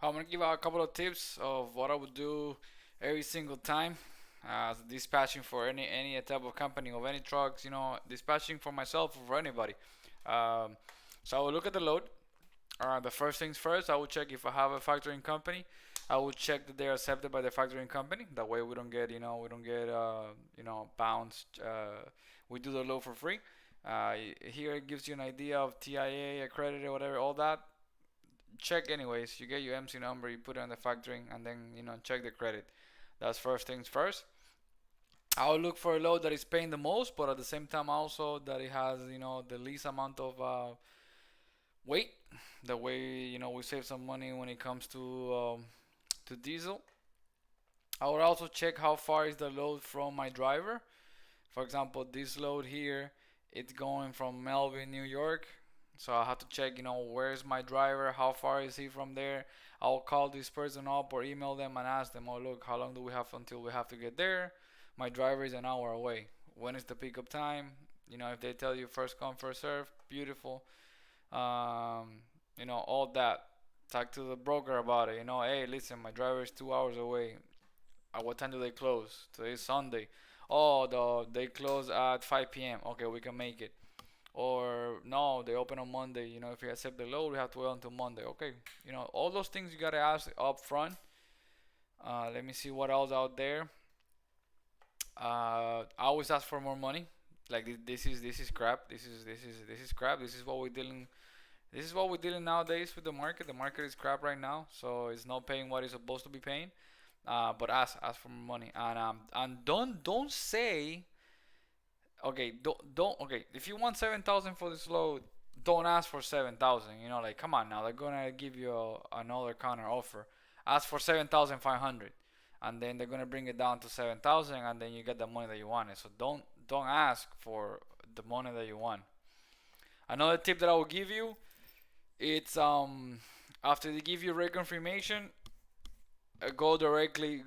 I'm gonna give out a couple of tips of what I would do every single time. Dispatching for any type of company of any trucks, dispatching for myself or for anybody. Um, so I will look at the load. The first things first, I will check if I have a factoring company. I will check that they're accepted by the factoring company. That way we don't get bounced. We do the load for free. Here it gives you an idea of TIA, accredited, whatever, all that. Check anyways. You get your MC number, you put it on the factoring, and then check the credit. That's first things first. I'll look for a load that is paying the most, but at the same time also that it has the least amount of weight. That way we save some money when it comes to diesel. I would also check how far is the load from my driver. For example, this load here, it's going from Melvin, New York. So I have to check, where's my driver? How far is he from there? I'll call this person up or email them and ask them, oh, look, how long do we have until we have to get there? My driver is an hour away. When is the pickup time? If they tell you first come, first serve, beautiful. All that. Talk to the broker about it. Hey, listen, my driver is 2 hours away. At what time do they close? Today is Sunday. Oh, they close at 5 p.m. Okay, we can make it. Or no, they open on Monday. If you accept the load, we have to wait until Monday. Okay, all those things you gotta ask up front. Let me see what else out there. I always ask for more money. Like this is crap. This is crap. This is what we're dealing nowadays with the market. The market is crap right now, so it's not paying what it's supposed to be paying. But ask for more money, and don't say okay. Don't okay. If you want 7,000 for this load, don't ask for 7,000. Like come on now, they're gonna give you another counter offer. Ask for 7,500, and then they're gonna bring it down to 7,000, and then you get the money that you wanted. So don't ask for the money that you want. Another tip that I will give you, it's after they give you rate confirmation, go directly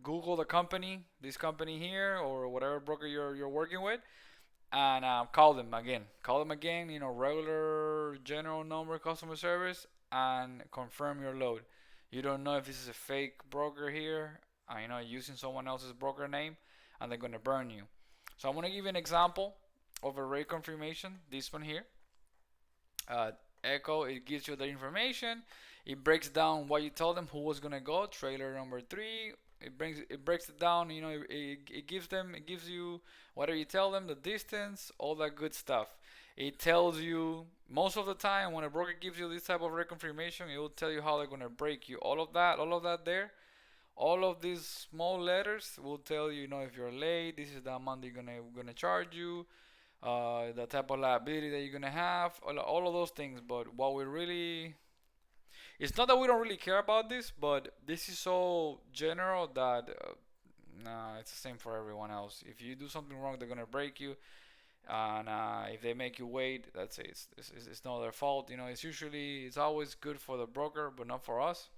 Google the company, this company here or whatever broker you're working with, and call them again, regular general number customer service, and confirm your load. You don't know if this is a fake broker here, using someone else's broker name, and they're gonna burn you. So I'm gonna give you an example of a rate confirmation. This one here, uh, Echo, it gives you the information. It breaks down what you tell them, who was gonna go, trailer number three. It breaks it down. It gives you whatever you tell them, the distance, all that good stuff. It tells you most of the time when a broker gives you this type of reconfirmation, it will tell you how they're gonna break you. All of that there, all of these small letters will tell you, if you're late, this is the amount they're gonna charge you, the type of liability that you're gonna have, all of those things. But what we really, it's not that we don't really care about this, but this is so general that nah, it's the same for everyone else. If you do something wrong, they're gonna break you, and if they make you wait, that's it. It's not their fault. It's always good for the broker, but not for us.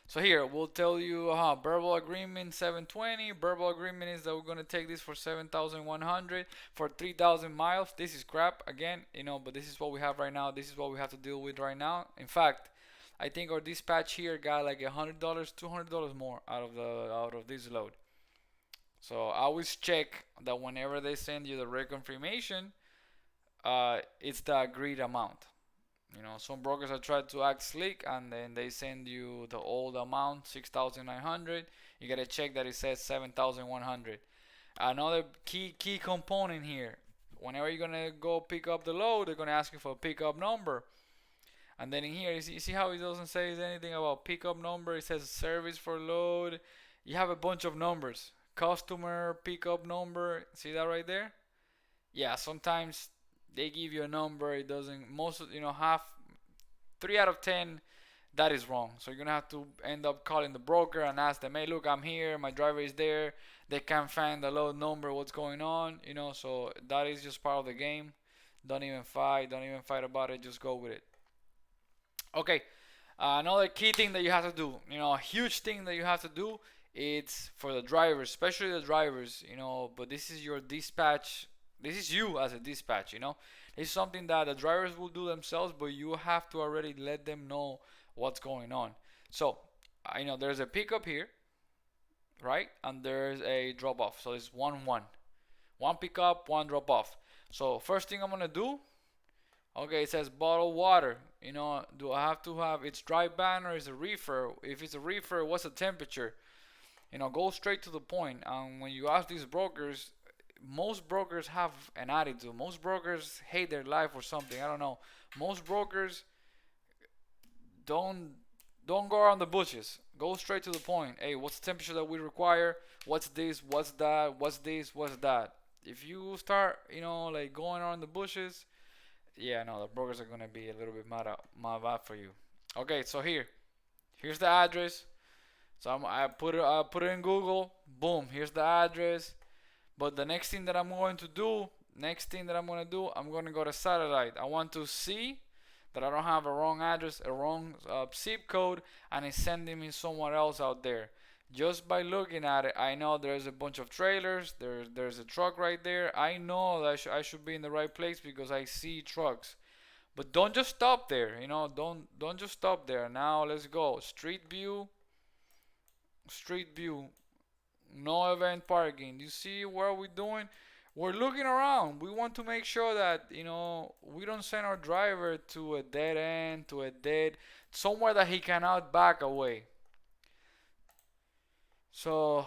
So here we'll tell you verbal agreement 720. Verbal agreement is that we're gonna take this for 7,100 for 3,000 miles. This is crap again, but this is what we have right now. This is what we have to deal with right now. In fact, I think our dispatch here got like $100, $200 more out of this load. So I always check that whenever they send you the reconfirmation, it's the agreed amount. Some brokers have tried to act slick and then they send you the old amount, 6,900. You gotta check that it says 7,100. Another key component here. Whenever you're gonna go pick up the load, they're gonna ask you for a pickup number. And then in here, you see how it doesn't say anything about pickup number? It says service for load. You have a bunch of numbers. Customer pickup number. See that right there? Yeah, sometimes they give you a number. It doesn't. Most, half, 3 out of 10, that is wrong. So you're gonna have to end up calling the broker and ask them, hey, look, I'm here. My driver is there. They can't find the load number. What's going on? So that is just part of the game. Don't even fight. Don't even fight about it. Just go with it. Okay, another key thing that you have to do, a huge thing that you have to do, it's for the drivers, especially the drivers, but this is your dispatch. This is you as a dispatch. It's something that the drivers will do themselves, but you have to already let them know what's going on. So I know there's a pickup here, right? And there's a drop off. So it's one pickup, one drop off. So first thing I'm gonna do, okay, it says bottled water. Do I have to have it's dry ban or is it reefer? If it's a reefer, what's the temperature? Go straight to the point. And when you ask these brokers, most brokers have an attitude. Most brokers hate their life or something. I don't know. Most brokers don't don't go around the bushes. Go straight to the point. Hey, what's the temperature that we require? What's this? What's that? What's this? What's that? If you start, like going around the bushes, yeah, no, the brokers are gonna be a little bit mad for you. Okay, so here's the address. So I put it in Google. Boom, here's the address. But the next thing that I'm gonna do, I'm gonna go to satellite. I want to see that I don't have a wrong address, a wrong zip code, and it's sending me somewhere else out there. Just by looking at it, I know there's a bunch of trailers. There's a truck right there. I know that I should be in the right place because I see trucks. But don't just stop there. Don't just stop there. Now let's go. Street view. No event parking. You see what we're doing? We're looking around. We want to make sure that, we don't send our driver to a dead end, somewhere that he cannot back away. So,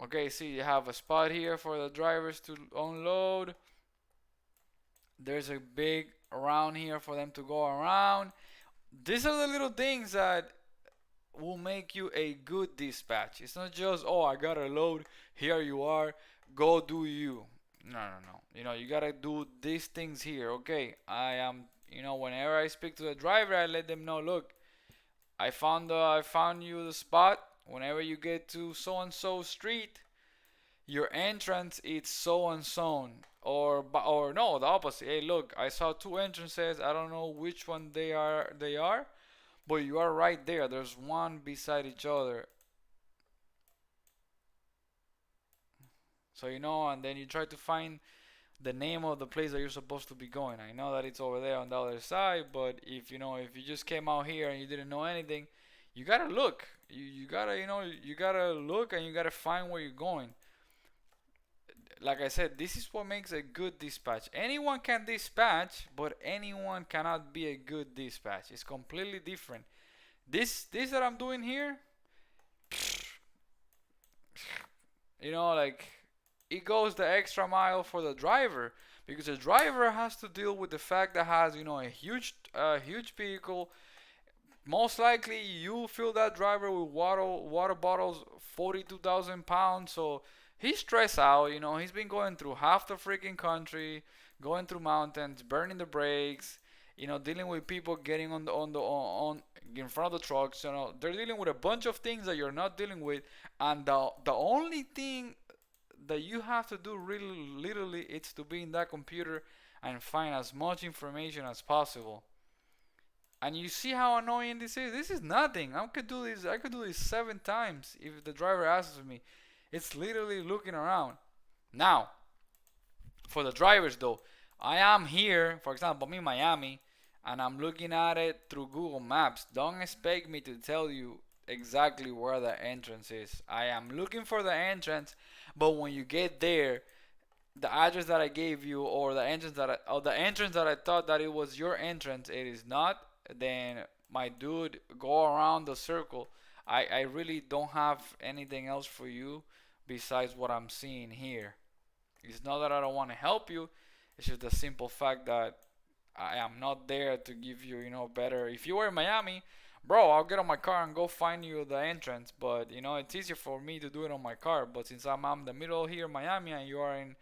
okay, see, you have a spot here for the drivers to unload. There's a big around here for them to go around. These are the little things that will make you a good dispatch. It's not just, oh, I got a load, here you are, go do you. No, no, no. You gotta do these things here. Okay, I am, whenever I speak to the driver, I let them know, look, I found you the spot. Whenever you get to so and so street, your entrance is so and so. Or no, the opposite. Hey, look, I saw two entrances. I don't know which one they are, but you are right there. There's one beside each other. So and then you try to find the name of the place that you're supposed to be going. I know that it's over there on the other side, but if you just came out here and you didn't know anything, you gotta look. You gotta you gotta look and you gotta find where you're going. Like I said, this is what makes a good dispatch. Anyone can dispatch, but anyone cannot be a good dispatch. It's completely different. This that I'm doing here, like it goes the extra mile for the driver because the driver has to deal with the fact that has a huge vehicle. Most likely you fill that driver with water bottles 42,000 pounds, so he's stressed out. He's been going through half the freaking country, going through mountains, burning the brakes, dealing with people getting on in front of the trucks. They're dealing with a bunch of things that you're not dealing with, and the only thing that you have to do really literally it's to be in that computer and find as much information as possible. And you see how annoying this is? This is nothing. I could do this 7 times if the driver asks me. It's literally looking around. Now, for the drivers though, I am here, for example, I'm in Miami, and I'm looking at it through Google Maps. Don't expect me to tell you exactly where the entrance is. I am looking for the entrance, but when you get there, the address that I gave you or the entrance that I thought that it was your entrance, it is not. Then my dude, go around the circle. I really don't have anything else for you besides what I'm seeing here. It's not that I don't want to help you. It's just the simple fact that I am not there to give you, better. If you were in Miami, bro, I'll get on my car and go find you the entrance. But it's easier for me to do it on my car. But since I'm in the middle here, in Miami, and you are in,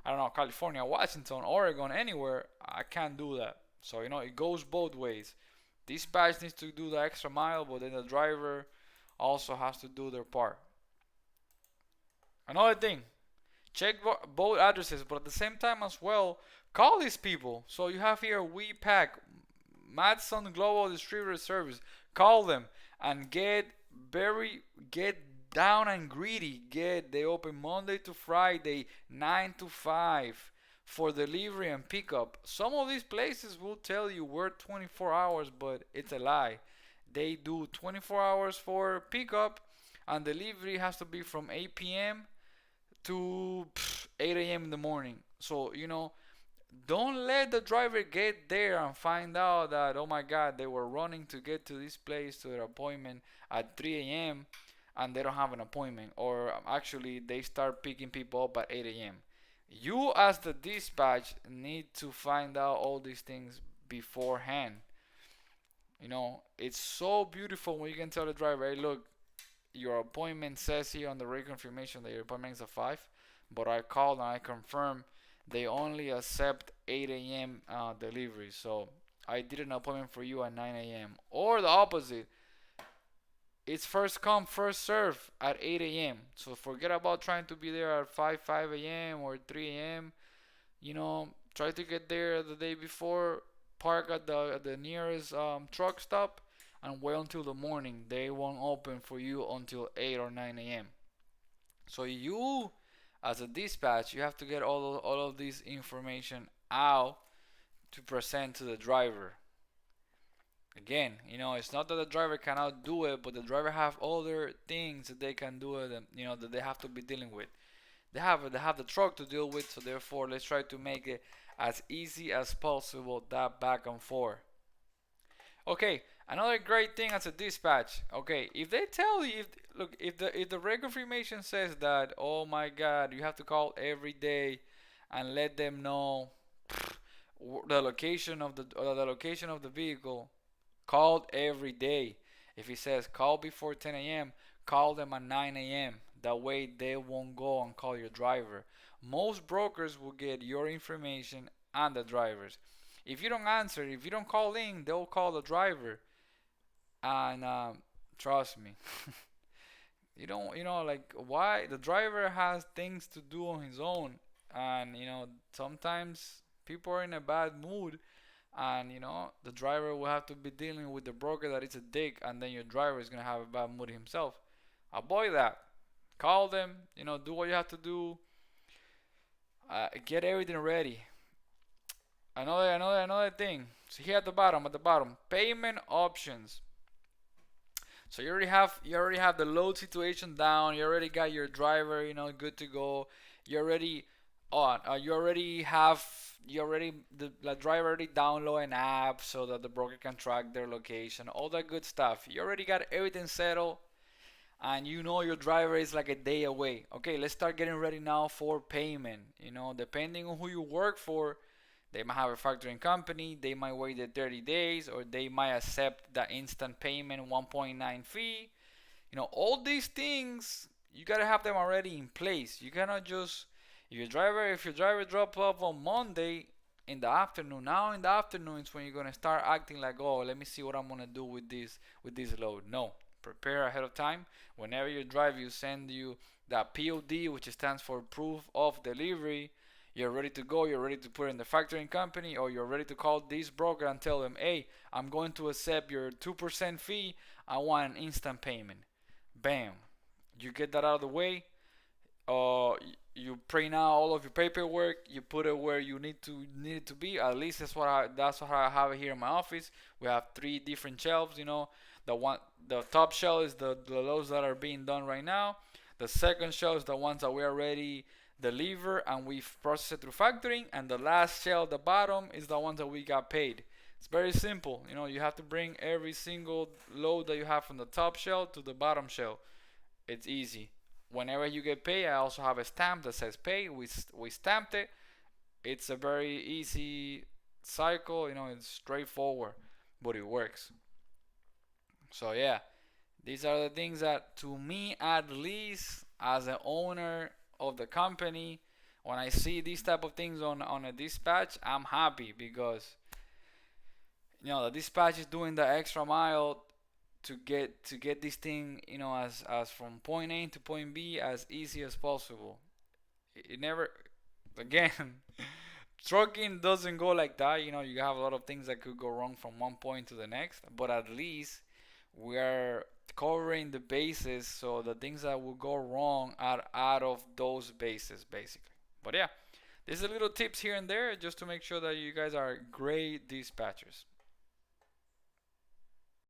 I don't know, California, Washington, Oregon, anywhere, I can't do that. So it goes both ways. Dispatch needs to do the extra mile, but then the driver also has to do their part. Another thing, check both addresses, but at the same time as well, call these people. So you have here WePack, Madison Global Distributor Service. Call them and get down and greedy. They open Monday to Friday, 9 to 5. for delivery and pickup. Some of these places will tell you work 24 hours, but it's a lie. They do 24 hours for pickup, and delivery has to be from 8 p.m. to 8 a.m. in the morning. So, don't let the driver get there and find out that, oh my God, they were running to get to this place to their appointment at 3 a.m. and they don't have an appointment. Or actually, they start picking people up at 8 a.m. You, as the dispatch, need to find out all these things beforehand. It's so beautiful when you can tell the driver, hey, look, your appointment says here on the reconfirmation that your appointment is at 5, but I called and I confirmed they only accept 8 a.m. Delivery. So I did an appointment for you at 9 a.m. Or the opposite. It's first come, first serve at 8 a.m. So forget about trying to be there at 5 a.m. or 3 a.m. Try to get there the day before, park at the nearest truck stop, and wait until the morning. They won't open for you until 8 or 9 a.m. So you, as a dispatch, you have to get all of this information out to present to the driver. Again, it's not that the driver cannot do it, but the driver have other things that they can do it, and that they have to be dealing with. They have the truck to deal with, so therefore let's try to make it as easy as possible, that back and forth. Okay, another great thing as a dispatch. Okay, if they tell you, if the reconfirmation says that, oh my God, you have to call every day and let them know the location of the vehicle, called every day. If it says call before 10 a.m., call them at 9 a.m. That way they won't go and call your driver. Most brokers will get your information and the driver's. If you don't answer, if you don't call in, they'll call the driver. And trust me, like, why the driver has things to do on his own, and sometimes people are in a bad mood, and the driver will have to be dealing with the broker that is a dick, and then your driver is gonna have a bad mood himself. Avoid that. Call them. Do what you have to do. Get everything ready. Another thing. So here at the bottom, payment options. So you already have the load situation down. You already got your driver, good to go. You already on. The driver already download an app so that the broker can track their location. All that good stuff. You already got everything settled, and your driver is like a day away. Okay, let's start getting ready now for payment. Depending on who you work for, they might have a factoring company, they might wait the 30 days, or they might accept the instant payment 1.9 fee. All these things, you gotta have them already in place. You cannot just, if your driver drop off on Monday in the afternoon, now in the afternoon is when you're gonna start acting like, oh, let me see what I'm gonna do with this load. No, prepare ahead of time. Whenever you drive, you send you that POD, which stands for proof of delivery. You're ready to go, you're ready to put it in the factoring company, or you're ready to call this broker and tell them, hey, I'm going to accept your 2% fee. I want an instant payment. Bam. You get that out of the way. Uh, you print out all of your paperwork. You put it where you need it to be. At least that's what I have it here in my office. We have three different shelves. The top shelf is the loads that are being done right now. The second shelf is the ones that we already deliver and we process it through factoring, and the last shelf, the bottom, is the ones that we got paid. It's very simple. You have to bring every single load that you have from the top shelf to the bottom shelf. It's easy. Whenever you get paid, I also have a stamp that says pay. We stamped it. It's a very easy cycle. It's straightforward, but it works. So yeah, these are the things that, to me at least, as an owner of the company, when I see these type of things on a dispatch, I'm happy because the dispatch is doing the extra mile to get this thing, as from point A to point B as easy as possible. It never, again, trucking doesn't go like that. You have a lot of things that could go wrong from one point to the next, but at least we are covering the bases, so the things that will go wrong are out of those bases, basically. But yeah, There's a little tips here and there just to make sure that you guys are great dispatchers.